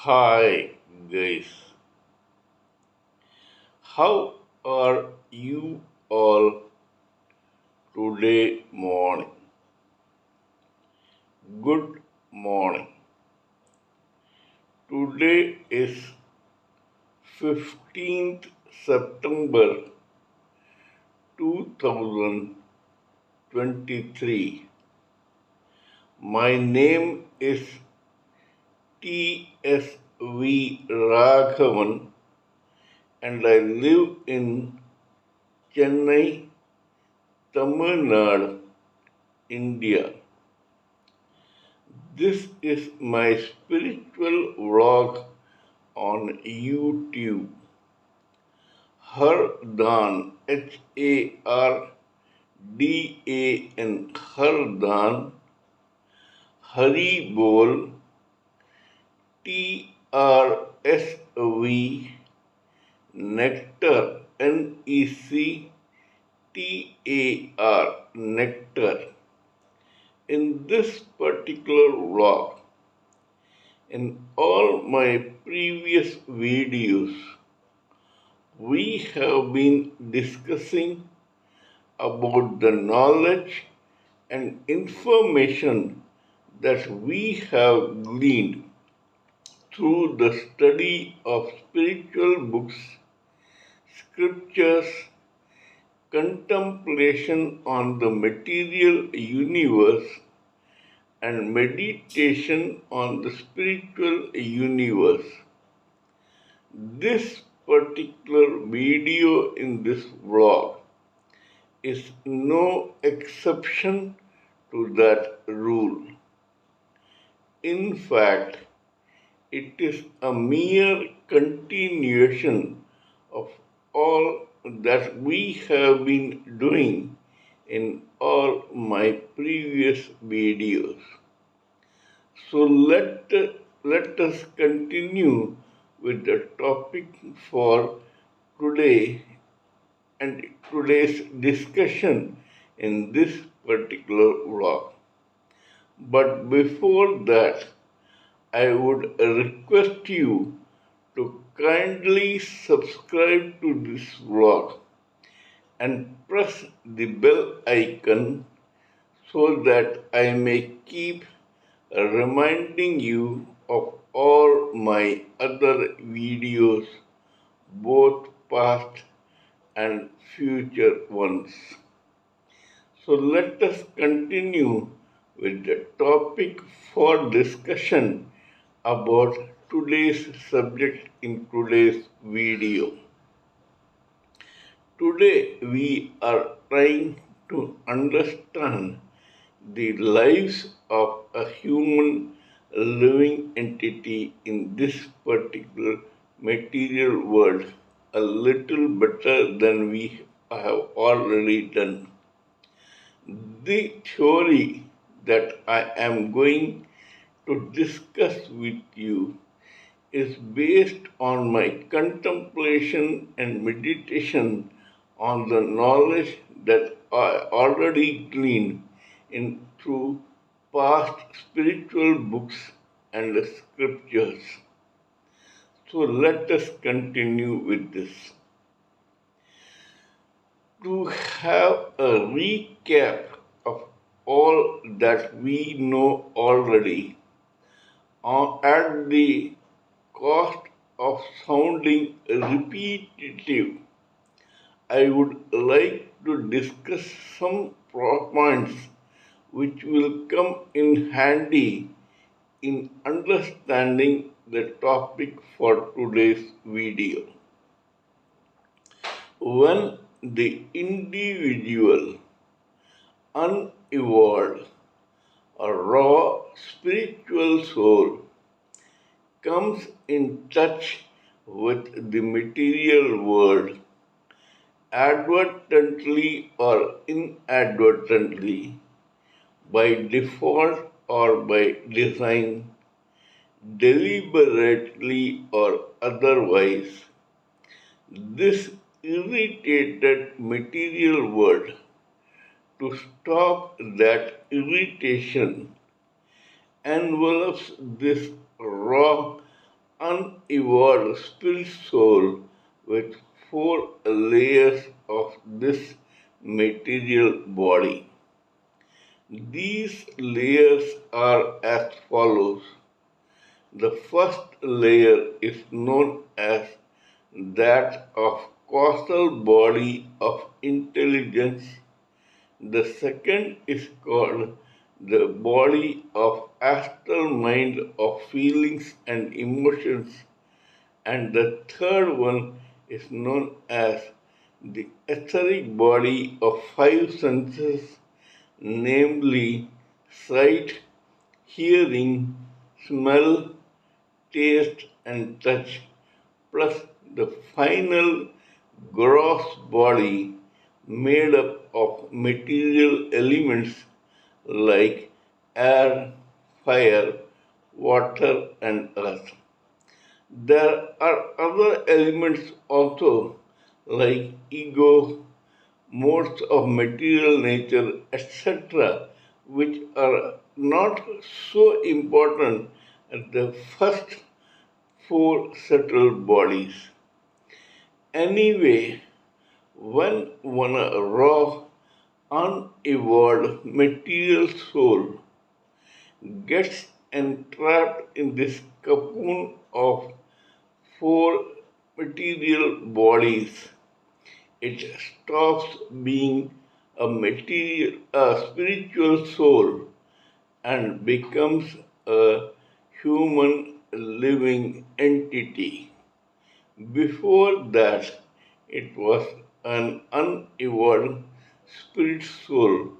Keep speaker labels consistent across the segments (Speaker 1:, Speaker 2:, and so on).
Speaker 1: Hi guys, how are you all today morning? Good morning. Today is 15th September 2023. My name is T.S.V. Raghavan and I live in Chennai, Tamil Nadu, India. This is my spiritual vlog on YouTube. Hardan, Hardan, Hardan, Haribol, TRSV, Nectar, NECTAR, Nectar. In this particular vlog, in all my previous videos, we have been discussing about the knowledge and information that we have gleaned through the study of spiritual books, scriptures, contemplation on the material universe, and meditation on the spiritual universe. This particular video in this vlog is no exception to that rule. In fact, it is a mere continuation of all that we have been doing in all my previous videos. So let us continue with the topic for today and today's discussion in this particular vlog. But before that, I would request you to kindly subscribe to this vlog and press the bell icon so that I may keep reminding you of all my other videos, both past and future ones. So let us continue with the topic for discussion about today's subject in today's video. Today we are trying to understand the lives of a human living entity in this particular material world a little better than we have already done. The theory that I am going to discuss with you is based on my contemplation and meditation on the knowledge that I already gleaned in through past spiritual books and scriptures. So let us continue with this. To have a recap of all that we know already at the cost of sounding repetitive, I would like to discuss some points which will come in handy in understanding the topic for today's video. When the individual, unevolved, or raw spiritual soul comes in touch with the material world, advertently or inadvertently, by default or by design, deliberately or otherwise, this irritated material world, to stop that irritation, envelops this raw, unevolved spirit soul with four layers of this material body. These layers are as follows. The first layer is known as that of causal body of intelligence. The second is called the body of astral mind of feelings and emotions. And the third one is known as the etheric body of five senses, namely sight, hearing, smell, taste, and touch, plus the final gross body made up of material elements like air, fire, water, and earth. There are other elements also like ego, modes of material nature, etc., which are not so important as the first four settled bodies. Anyway, when one raw, unevolved material soul gets entrapped in this cocoon of four material bodies, it stops being a spiritual soul and becomes a human living entity. Before that, it was an unevolved spirit soul,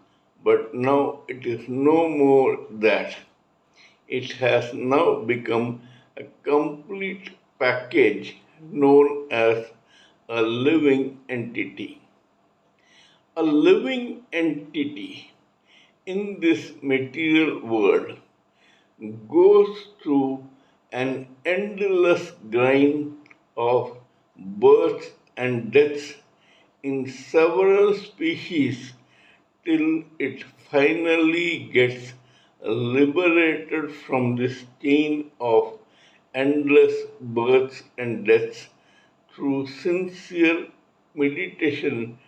Speaker 1: but now it is no more that. It has now become a complete package known as a living entity. A living entity in this material world goes through an endless grind of births and deaths in several species till it finally gets liberated from this chain of endless births and deaths through sincere meditation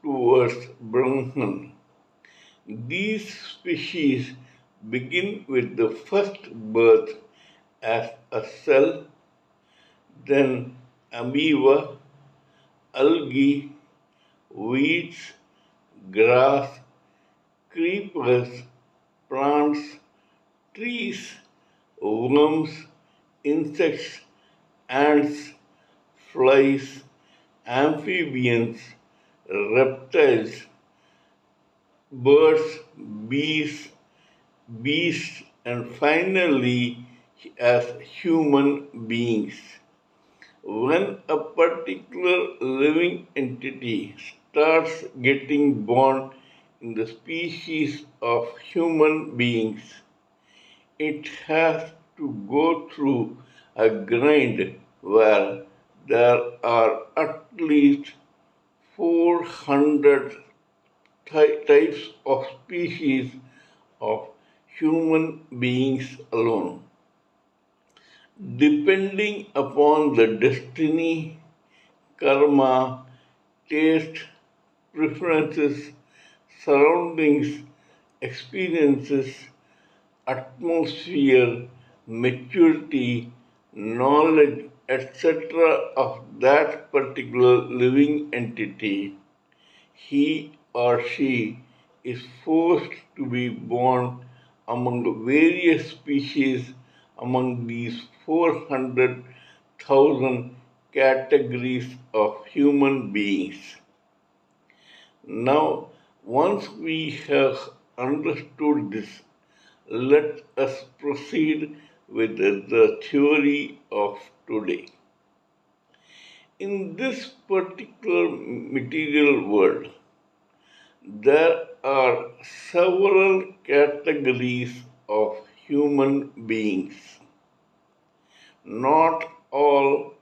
Speaker 1: towards Brahman. These species begin with the first birth as a cell, then amoeba, algae, weeds, grass, creepers, plants, trees, worms, insects, ants, flies, amphibians, reptiles, birds, bees, beasts, and finally as human beings. When a particular living entity starts getting born in the species of human beings, it has to go through a grind where there are at least 400 types of species of human beings alone. Depending upon the destiny, karma, taste, preferences, surroundings, experiences, atmosphere, maturity, knowledge, etc., of that particular living entity, he or she is forced to be born among various species among these 400,000 categories of human beings. Now, once we have understood this, let us proceed with the theory of today. In this particular material world, there are several categories of human beings. Not all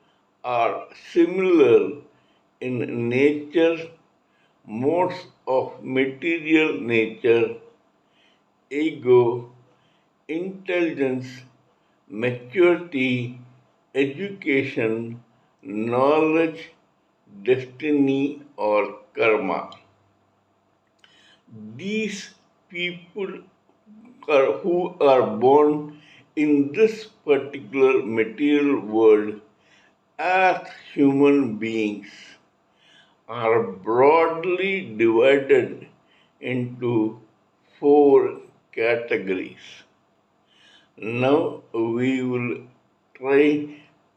Speaker 1: are similar in nature, modes of material nature, ego, intelligence, maturity, education, knowledge, destiny, or karma. These people who are born in this particular material world as human beings are broadly divided into four categories. Now we will try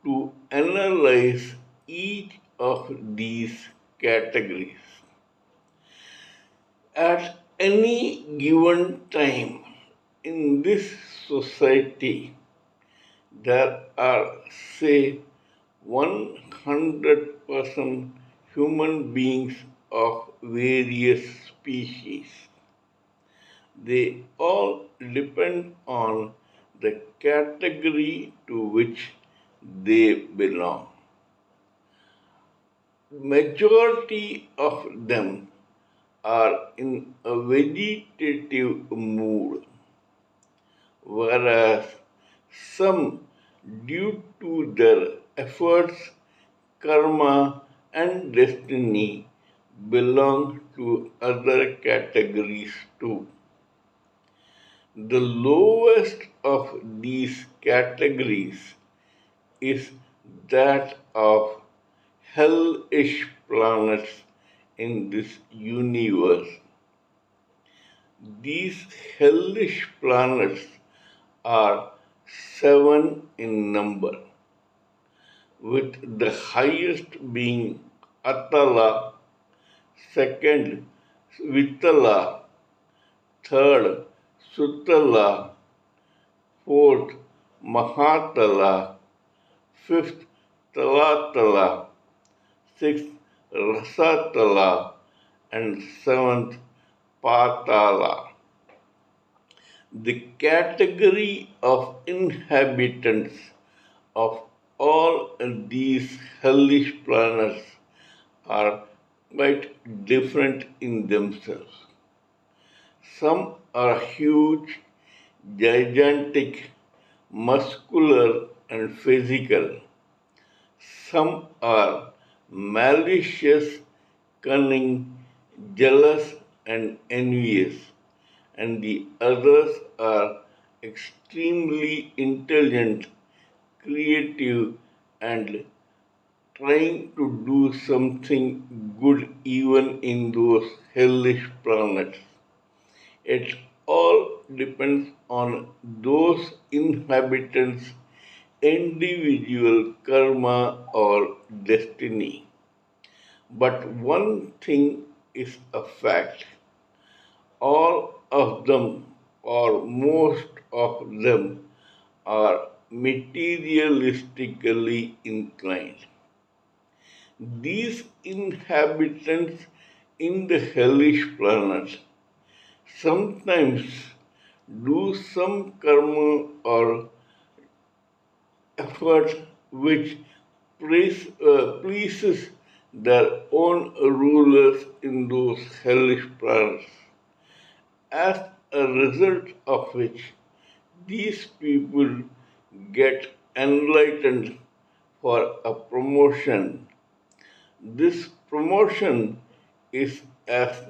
Speaker 1: to analyze each of these categories. At any given time in this society, there are, say, 100% human beings of various species. They all depend on the category to which they belong. Majority of them are in a vegetative mood, whereas some, due to their efforts, karma, and destiny, belong to other categories too. The lowest of these categories is that of hellish planets in this universe. These hellish planets are seven in number, with the highest being Atala, second Vitala, third Sutala, fourth Mahatala, fifth Talatala, sixth Rasatala, and seventh Patala. The category of inhabitants of all these hellish planets are quite different in themselves. Some are huge, gigantic, muscular, and physical. Some are malicious, cunning, jealous, and envious, and the others are extremely intelligent, creative, and trying to do something good even in those hellish planets. It all depends on those inhabitants' individual karma or destiny. But one thing is a fact: all of them, or most of them, are materialistically inclined. These inhabitants in the hellish planet sometimes do some karma or effort which pleases their own rulers in those hellish planets, as a result of which these people get enlightened for a promotion. This promotion is as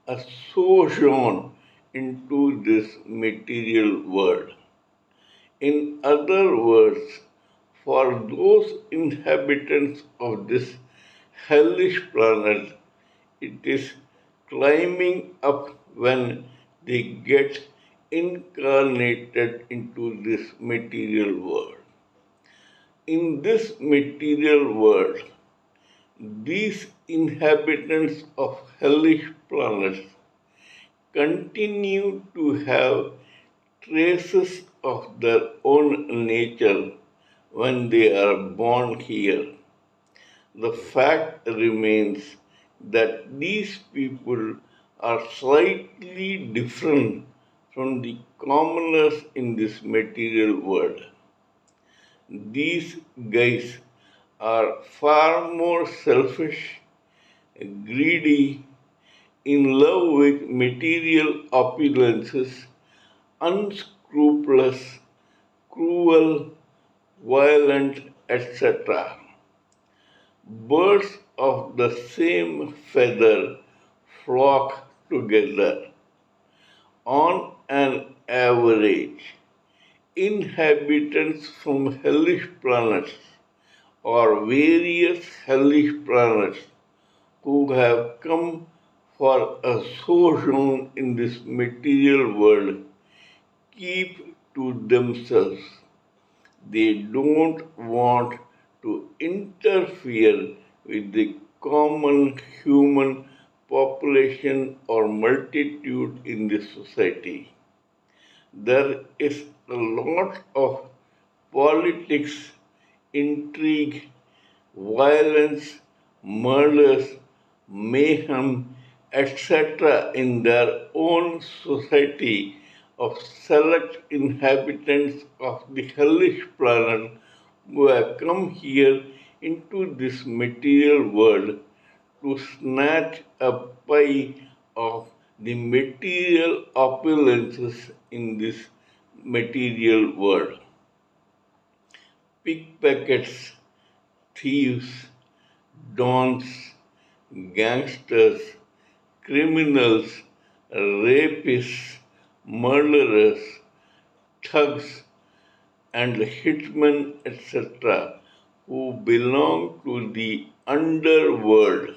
Speaker 1: a sojourn into this material world. In other words, for those inhabitants of this hellish planet, it is climbing up when they get incarnated into this material world. In this material world, these inhabitants of hellish planets continue to have traces of their own nature when they are born here. The fact remains that these people are slightly different from the commoners in this material world. These guys are far more selfish, greedy, in love with material opulences, unscrupulous, cruel, violent, etc. Birds of the same feather flock together. On an average, inhabitants from hellish planets or various hellish planets who have come for a sojourn in this material world keep to themselves. They don't want to interfere with the common human population or multitude in the society. There is a lot of politics, intrigue, violence, murders, mayhem, etc. in their own society of select inhabitants of the hellish planet who have come here into this material world to snatch a pie of the material opulences in this material world. Pickpockets, thieves, dons, gangsters, criminals, rapists, murderers, thugs, and hitmen, etc., who belong to the underworld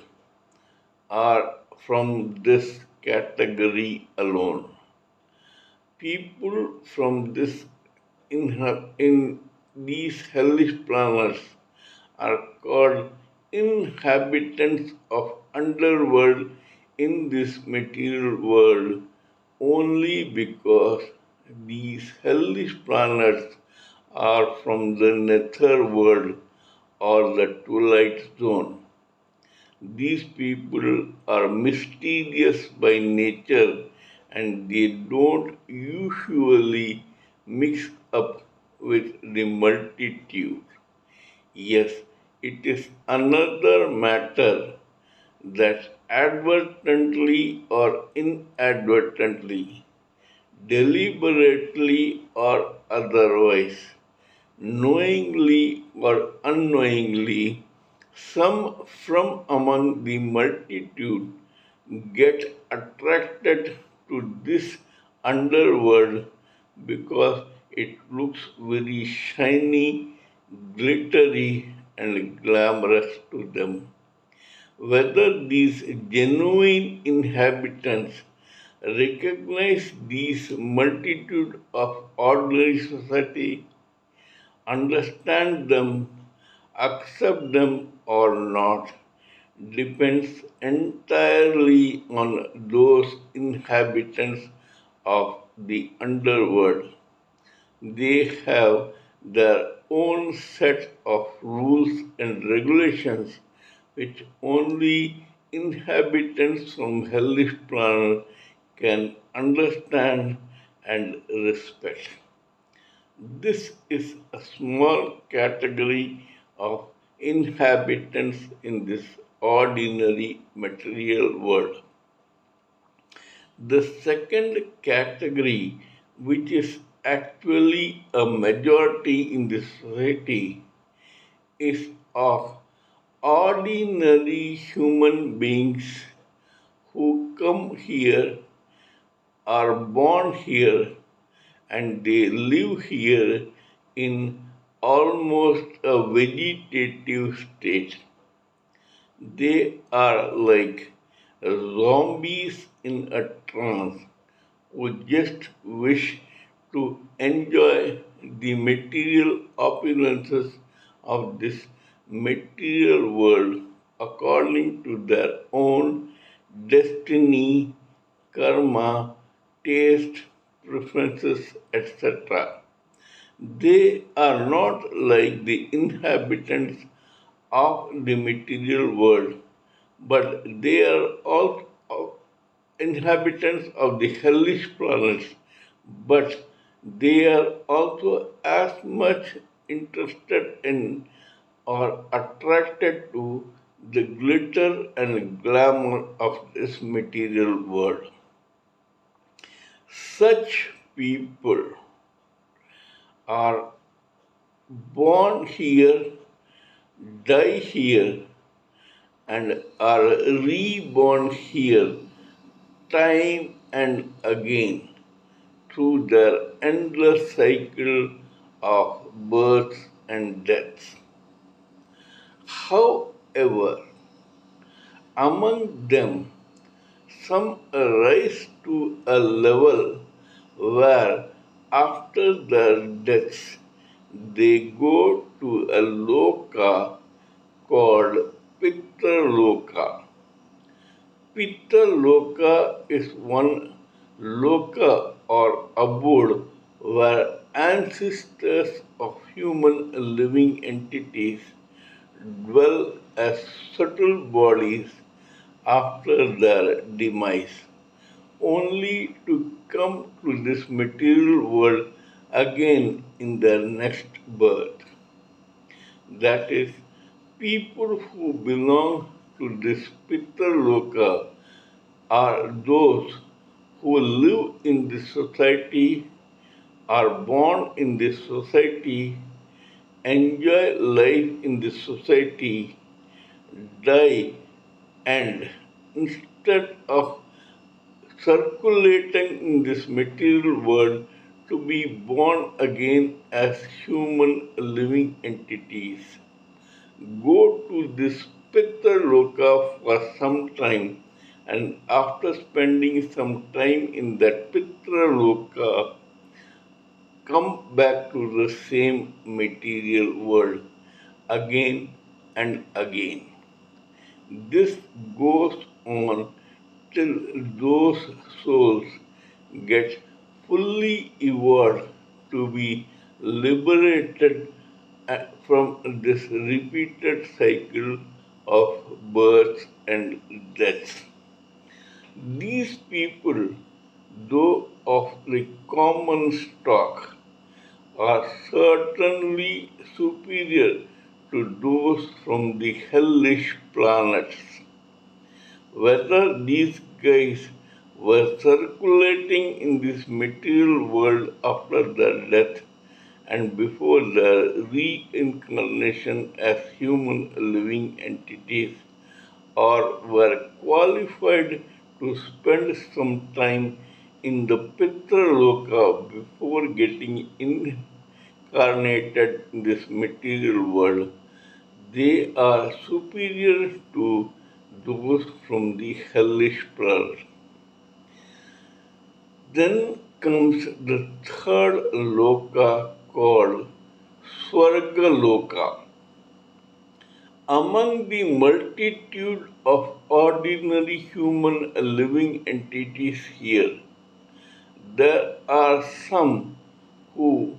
Speaker 1: are from this category alone. People from this in these hellish planets are called inhabitants of underworld in this material world only because these hellish planets are from the nether world or the twilight zone. These people are mysterious by nature and they don't usually mix up with the multitude. Yes, it is another matter that advertently or inadvertently, deliberately or otherwise, knowingly or unknowingly, some from among the multitude get attracted to this underworld because it looks very shiny, glittery, and glamorous to them. Whether these genuine inhabitants recognize these multitude of ordinary society, understand them, accept them or not depends entirely on those inhabitants of the underworld. They have their own set of rules and regulations which only inhabitants from hellish planet can understand and respect. This is a small category of inhabitants in this ordinary material world. The second category, which is actually a majority in this society, is of ordinary human beings who come here, are born here, and they live here in almost a vegetative state. They are like zombies in a trance who just wish to enjoy the material opulences of this material world according to their own destiny, karma, taste, preferences, etc. They are not like the inhabitants of the material world, but they are all inhabitants of the hellish planets, but they are also as much interested in or attracted to the glitter and glamour of this material world. Such people are born here, die here, and are reborn here time and again through their endless cycle of births and deaths. However, among them, some rise to a level where, after their deaths, they go to a loka called Pitraloka. Pitraloka is one loka or abode where ancestors of human living entities dwell as subtle bodies after their demise, only to come to this material world again in their next birth. That is, people who belong to this Pitraloka are those who live in this society, are born in this society, enjoy life in this society, die, and instead of circulating in this material world to be born again as human living entities, go to this Pitraloka for some time, and after spending some time in that Pitraloka, come back to the same material world again and again. This goes on till those souls get fully evolved to be liberated from this repeated cycle of births and deaths. These people, though of the common stock, are certainly superior to those from the hellish planets. Whether these guys were circulating in this material world after their death and before their reincarnation as human living entities, or were qualified to spend some time in the Pitraloka before getting incarnated in this material world, they are superior to those from the hellish planet. Then comes the third loka called Swargaloka. Among the multitude of ordinary human living entities here, there are some who,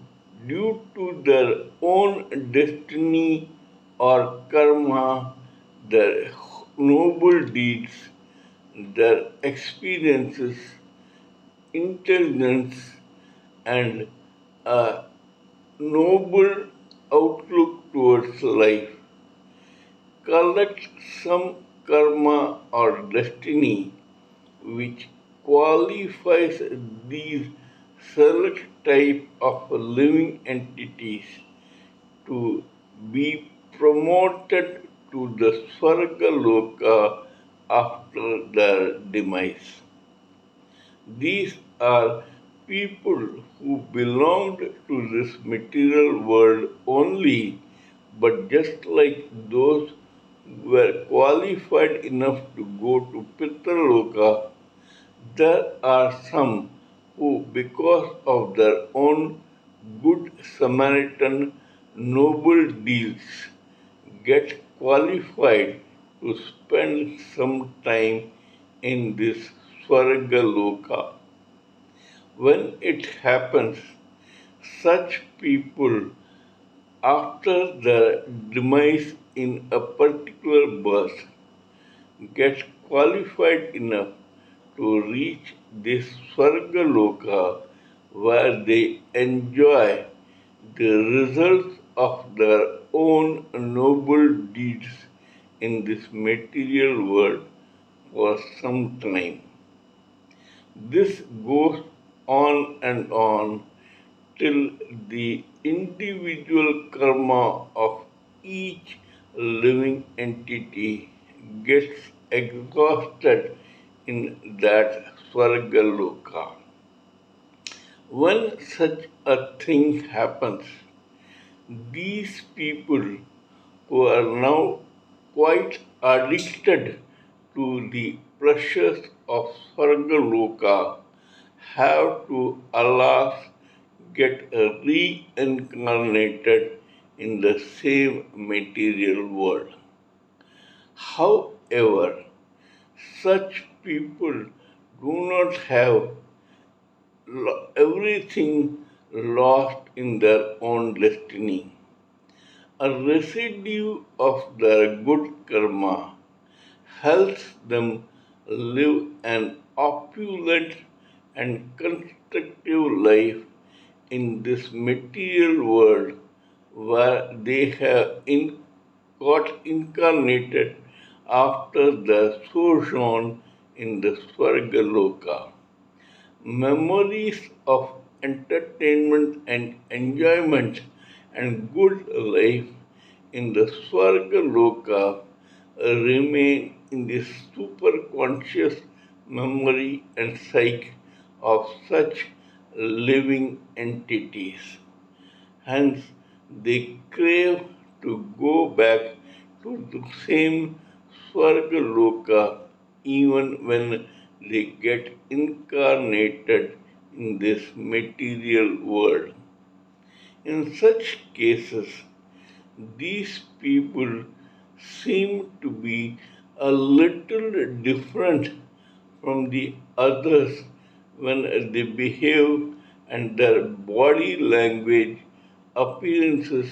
Speaker 1: due to their own destiny or karma, their noble deeds, their experiences, intelligence, and a noble outlook towards life, collect some karma or destiny which qualifies these select type of living entities to be promoted to the Swargaloka after their demise. These are people who belonged to this material world only, but just like those who were qualified enough to go to Pitraloka, there are some who, because of their own good Samaritan noble deeds, get qualified to spend some time in this Swargaloka. When it happens, such people, after their demise in a particular birth, get qualified enough to reach this Swargaloka where they enjoy the results of their own noble deeds in this material world for some time. This goes on and on till the individual karma of each living entity gets exhausted in that Swargaloka. When such a thing happens, these people who are now quite addicted to the pressures of Swargaloka have to, alas, get reincarnated in the same material world. However, such people do not have everything lost in their own destiny. A residue of their good karma helps them live an opulent and constructive life in this material world where they have got incarnated after the sojourn in the Swargaloka. Memories of entertainment and enjoyment and good life in the Swargaloka remain in the superconscious memory and psyche of such living entities. Hence, they crave to go back to the same Swargaloka even when they get incarnated in this material world. In such cases, these people seem to be a little different from the others when they behave and their body language, appearances,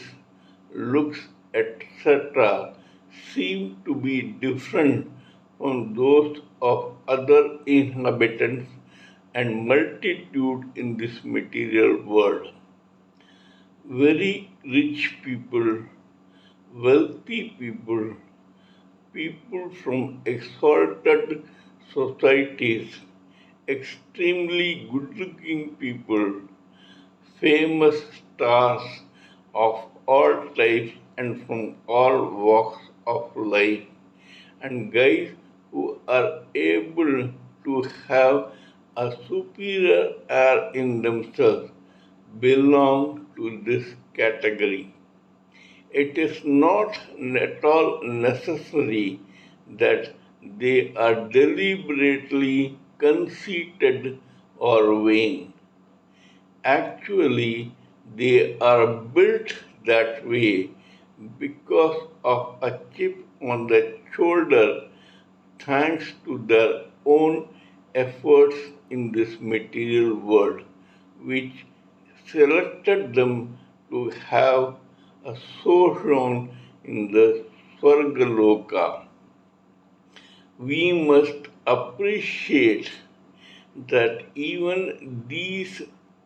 Speaker 1: looks, etc. seem to be different from those of other inhabitants and multitude in this material world. Very rich people, wealthy people, people from exalted societies, extremely good looking people, famous stars of all types and from all walks of life, and guys who are able to have a superior air in themselves belong to this category. It is not at all necessary that they are deliberately conceited or vain. Actually, they are built that way because of a chip on the shoulder thanks to their own efforts in this material world, which selected them to have a sojourn in the Swargaloka. We must appreciate that even these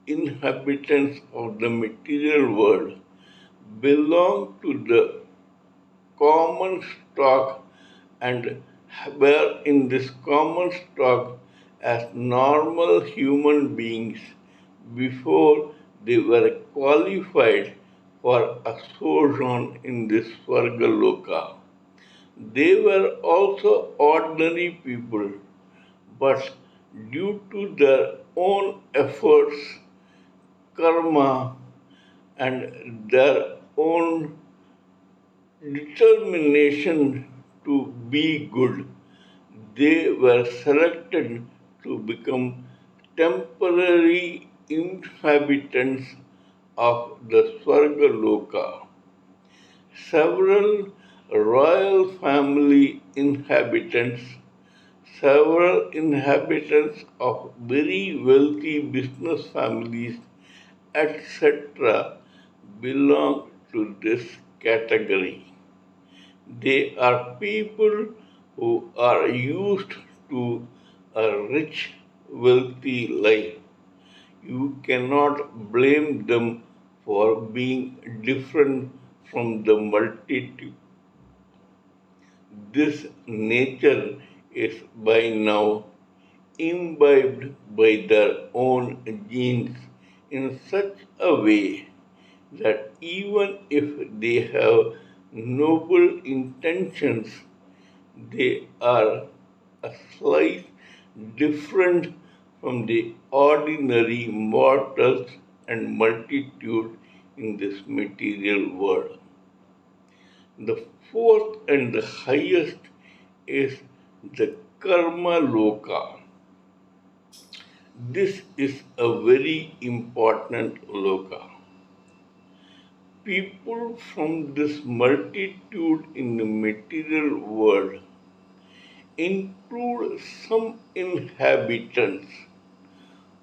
Speaker 1: inhabitants of the material world belong to the common stock and were in this common stock as normal human beings before they were qualified for a sojourn in this Swargaloka. They were also ordinary people, but due to their own efforts, karma, and their own determination to be good, they were selected to become temporary inhabitants of the Swargaloka. Several royal family inhabitants, several inhabitants of very wealthy business families, etc., belong to this category. They are people who are used to a rich, wealthy life. You cannot blame them for being different from the multitude. This nature is by now imbibed by their own genes in such a way that even if they have noble intentions, they are a slice different from the ordinary mortals and multitude in this material world. The fourth and the highest is the karma loka. This is a very important loka. People from this multitude in the material world include some inhabitants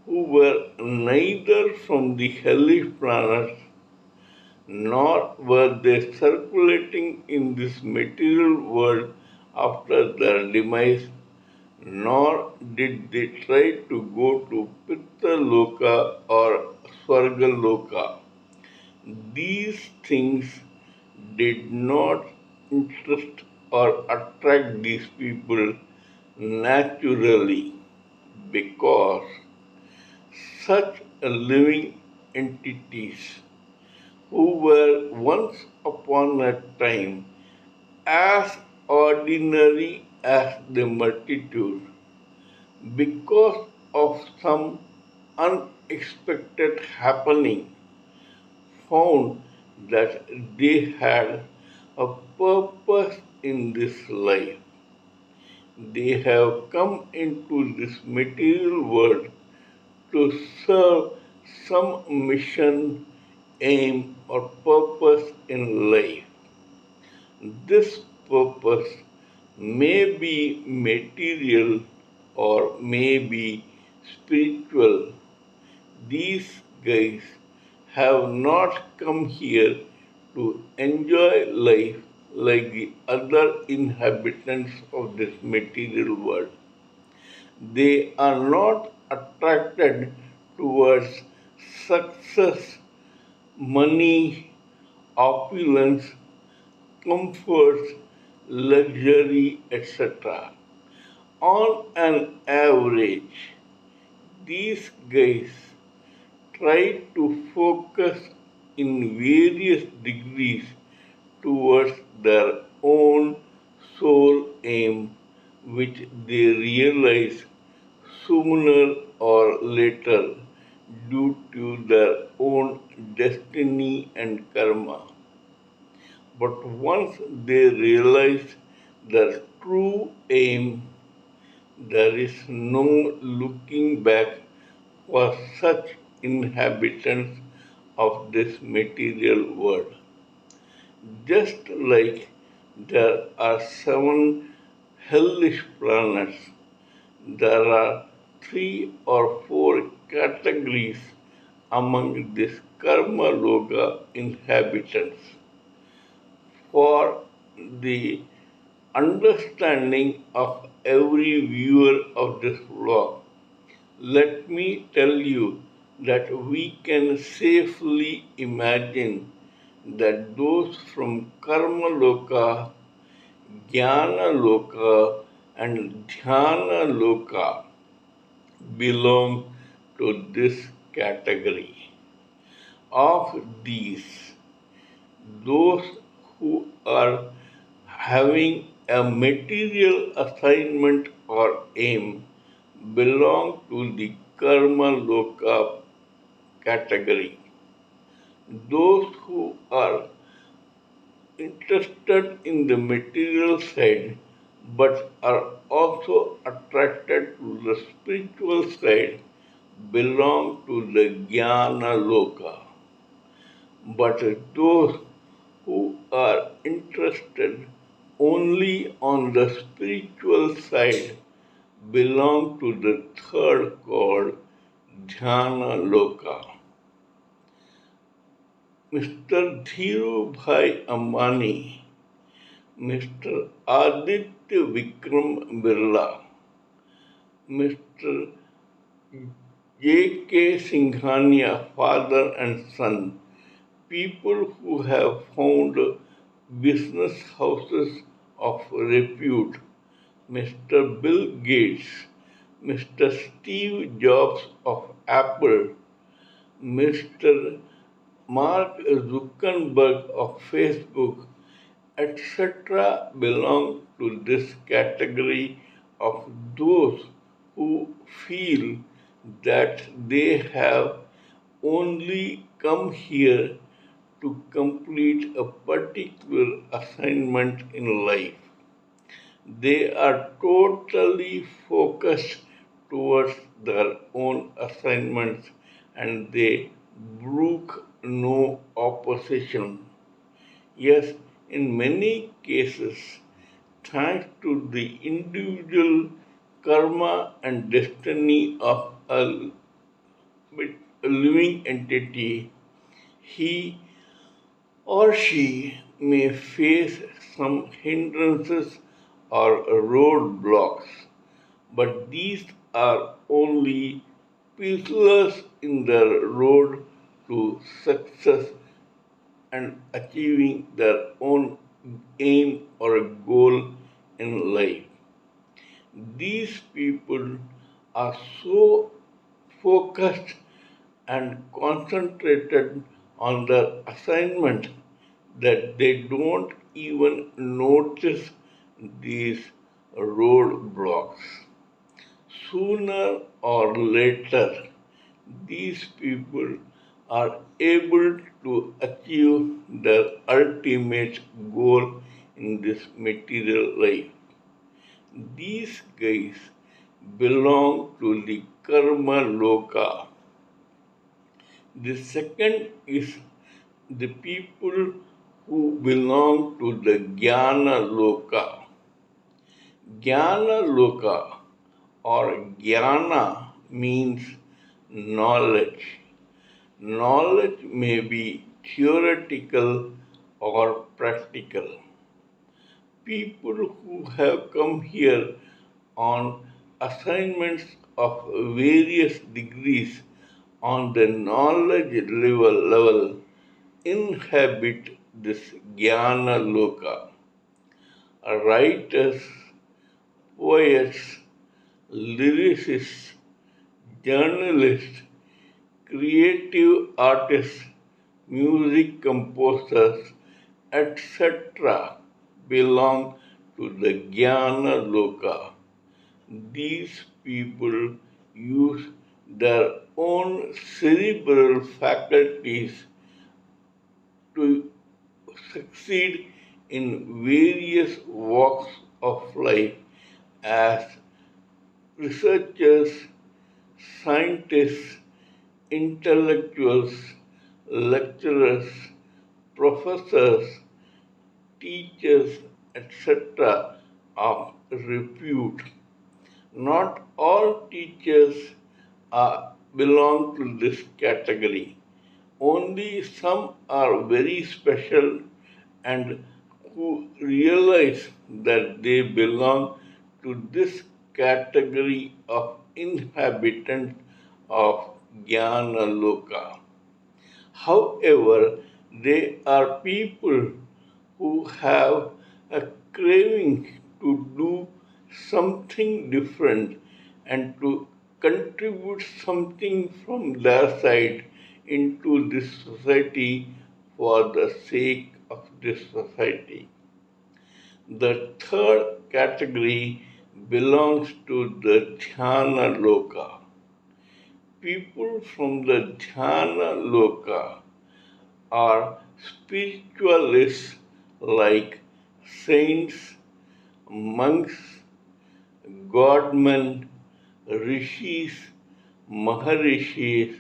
Speaker 1: who were neither from the hellish planets nor were they circulating in this material world after their demise, nor did they try to go to Pitta Loka or Swarga Loka. These things did not interest or attract these people naturally because such living entities who were once upon a time as ordinary as the multitude because of some unexpected happening found that they had a purpose in this life. They have come into this material world to serve some mission, aim, or purpose in life. This purpose may be material or may be spiritual. These guys have not come here to enjoy life like the other inhabitants of this material world. They are not attracted towards success, money, opulence, comforts, luxury, etc. On an average, these guys try to focus in various degrees towards their own soul aim, which they realize sooner or later due to their own destiny and karma. But once they realize their true aim, there is no looking back for such inhabitants of this material world. Just like there are seven hellish planets, there are three or four categories among this karma loka inhabitants. For the understanding of every viewer of this vlog, let me tell you that we can safely imagine that those from Karma Loka, Jnana Loka, and Dhyana Loka belong to this category. Of these, those who are having a material assignment or aim belong to the karma loka category. Those who are interested in the material side but are also attracted to the spiritual side belong to the jnana loka. But those who are interested only on the spiritual side belong to the third called Dhyana Loka. Mr. Dhiru Bhai Ambani, Mr. Aditya Vikram Birla, Mr. J.K. Singhania, father and son, people who have found business houses of repute, Mr. Bill Gates, Mr. Steve Jobs of Apple, Mr. Mark Zuckerberg of Facebook, etc., belong to this category of those who feel that they have only come here to complete a particular assignment in life. They are totally focused towards their own assignments and they brook no opposition. Yes, in many cases, thanks to the individual karma and destiny of a living entity, he or she may face some hindrances or roadblocks, but these are only pillars in the road to success and achieving their own aim or goal in life. These people are so focused and concentrated on their assignment that they don't even notice these roadblocks. Sooner or later, these people are able to achieve their ultimate goal in this material life. These guys belong to the karma loka. The second is the people who belong to the jnana loka. Jnana loka or jnana means knowledge. Knowledge may be theoretical or practical. People who have come here on assignments of various degrees on the knowledge level inhabit this jnana loka. Writers, poets, lyricists, journalists, creative artists, music composers, etc. belong to the Jnana Loka. These people use their own cerebral faculties to succeed in various walks of life as researchers, scientists, intellectuals, lecturers, professors, teachers, etc. of repute. Not all teachers belong to this category. Only some are very special and who realize that they belong to this category of inhabitants of Jnana Loka. However, they are people who have a craving to do something different and to contribute something from their side into this society for the sake of this society. The third category belongs to the Dhyana Loka. People from the Dhyana Loka are spiritualists like saints, monks, godmen, rishis, maharishis,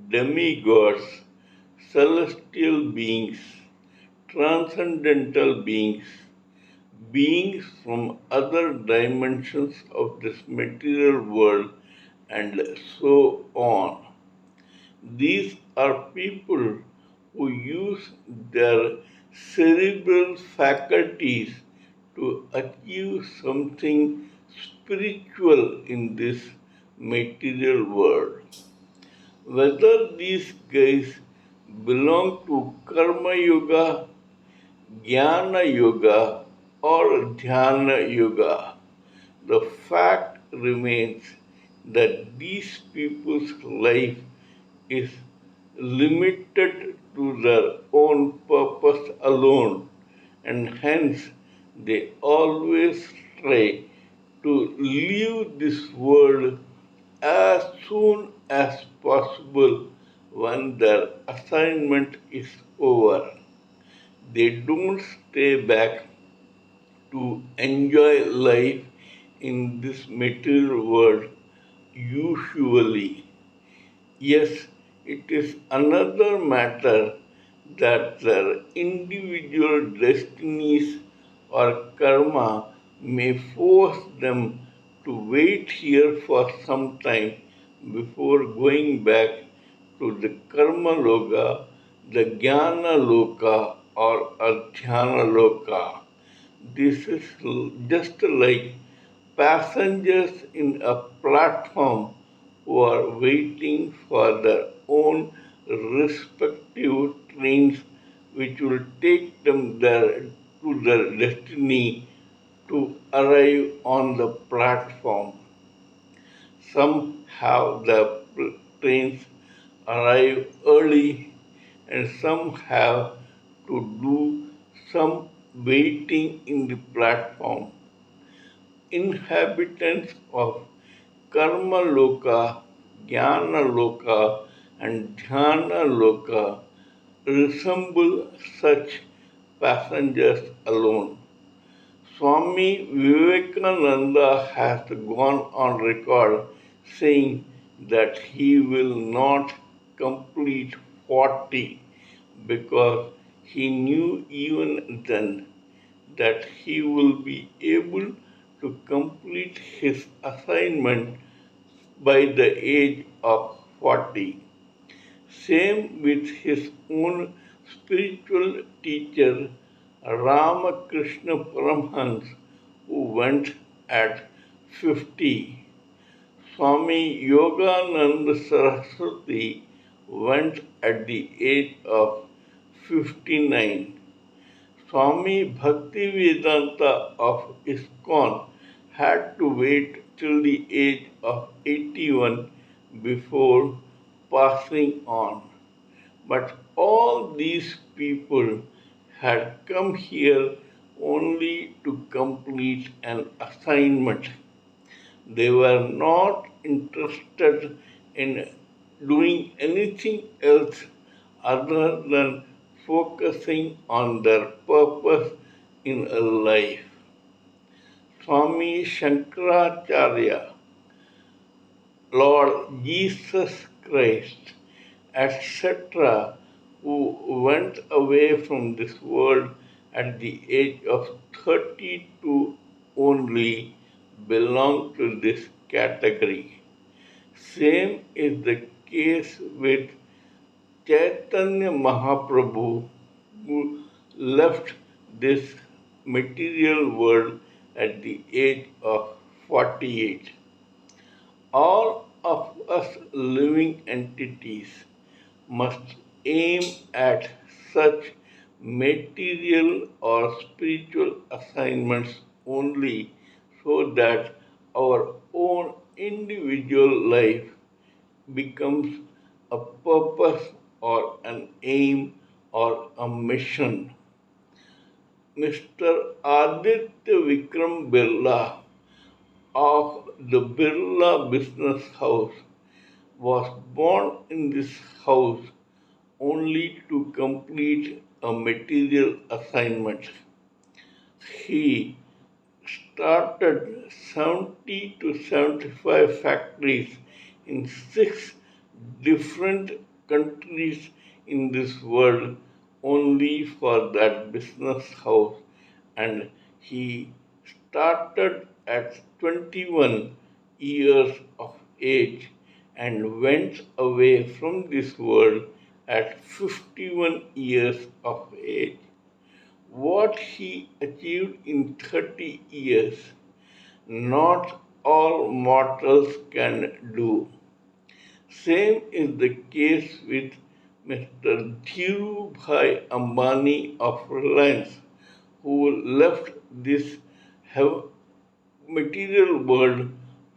Speaker 1: demigods, celestial beings, transcendental beings, beings from other dimensions of this material world, and so on. These are people who use their cerebral faculties to achieve something spiritual in this material world. Whether these guys belong to Karma Yoga, Jnana Yoga, or Dhyana Yoga, the fact remains that these people's life is limited to their own purpose alone, and hence they always try to leave this world as soon as possible when their assignment is over. They don't stay back to enjoy life in this material world usually. Yes, it is another matter that their individual destinies or karma may force them to wait here for some time before going back to the karma loka, the jnana loka, or adhyana loka. This is just like passengers in a platform who are waiting for their own respective trains, which will take them there to their destiny to arrive on the platform. Some have the trains arrive early, and some have to do some waiting in the platform. Inhabitants of Karma Loka, Jnana Loka, and Dhyana Loka resemble such passengers alone. Swami Vivekananda has gone on record saying that he will not complete 40 because he knew even then that he will be able to complete his assignment by the age of 40. Same with his own spiritual teacher Ramakrishna Paramhans, who went at 50. Swami Yogananda Saraswati went at the age of 59. Swami Bhaktivedanta of ISKCON had to wait till the age of 81 before passing on. But all these people had come here only to complete an assignment. They were not interested in doing anything else other than focusing on their purpose in life. Swami Shankaracharya, Lord Jesus Christ, etc., who went away from this world at the age of 32 only, belong to this category. Same is the case with Chaitanya Mahaprabhu, who left this material world at the age of 48. All of us living entities must aim at such material or spiritual assignments only so that our own individual life becomes a purpose or an aim or a mission. Mr. Aditya Vikram Birla of the Birla Business House was born in this house only to complete a material assignment. He started 70 to 75 factories in 6 different countries in this world only for that business house, and he started at 21 years of age and went away from this world at 51 years of age. What he achieved in 30 years, not all mortals can do. Same is the case with Mr. Dhirubhai Ambani of Reliance, who left this material world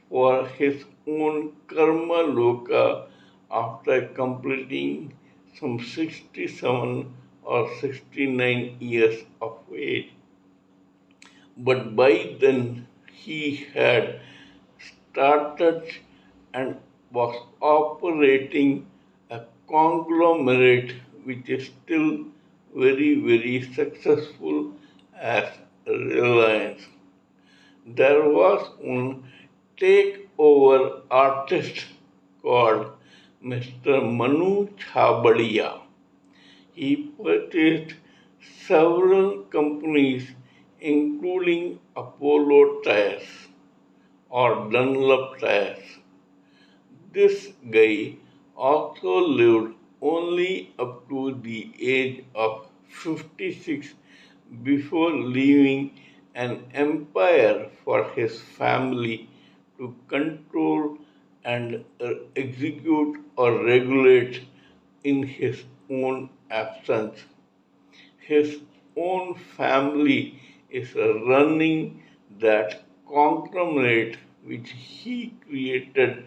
Speaker 1: for his own karma loka after completing some 67 or 69 years of age. But by then he had started and was operating a conglomerate which is still very, very successful as Reliance. There was one takeover artist called Mr. Manu Chabadia. He purchased several companies including Apollo Tires or Dunlop Tires. This guy also lived only up to the age of 56 before leaving an empire for his family to control and execute or regulate in his own absence. His own family is running that conglomerate which he created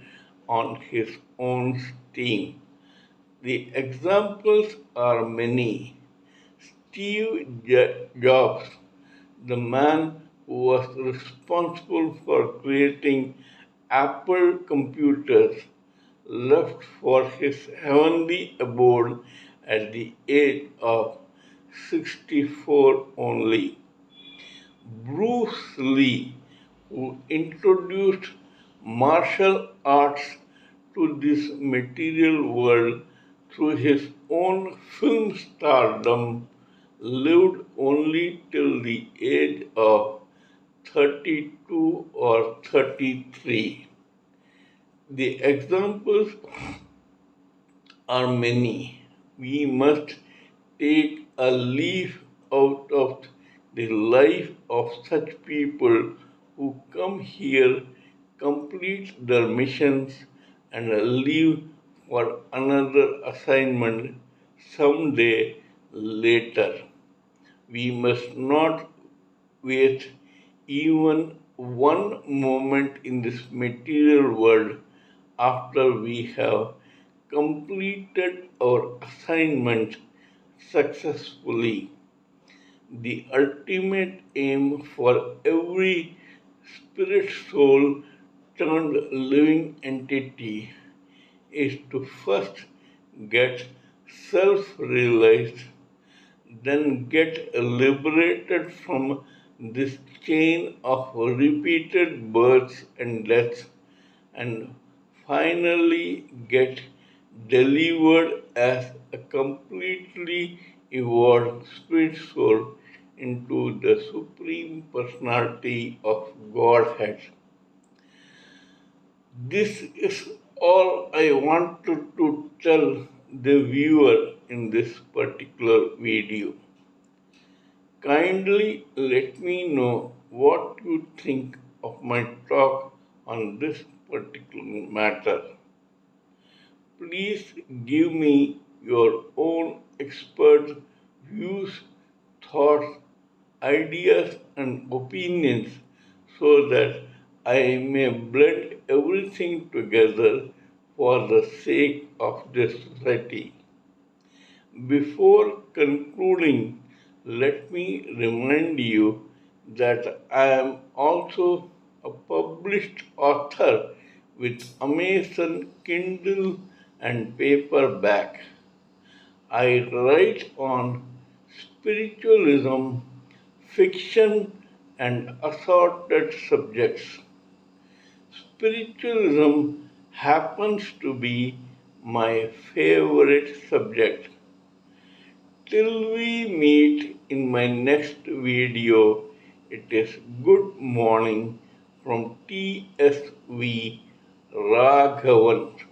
Speaker 1: on his own steam. The examples are many. Steve Jobs, the man who was responsible for creating Apple computers, left for his heavenly abode at the age of 64 only. Bruce Lee, who introduced martial arts to this material world through his own film stardom, lived only till the age of 32 or 33. The examples are many. We must take a leaf out of the life of such people who come here, complete their missions, and leave for another assignment someday later. We must not waste even one moment in this material world after we have completed our assignment successfully. The ultimate aim for every spirit soul turned living entity is to first get self realized, then get liberated from this chain of repeated births and deaths, and finally get delivered as a completely evolved spirit soul into the Supreme Personality of Godhead. This is all I wanted to tell the viewer in this particular video. Kindly let me know what you think of my talk on this particular matter. Please give me your own expert views, thoughts, ideas, and opinions so that I may blend everything together for the sake of this society. Before concluding, let me remind you that I am also a published author with Amazon Kindle and paperback. I write on spiritualism, fiction, and assorted subjects. Spiritualism happens to be my favorite subject. Till we meet in my next video, it is good morning from TSV Raghavan.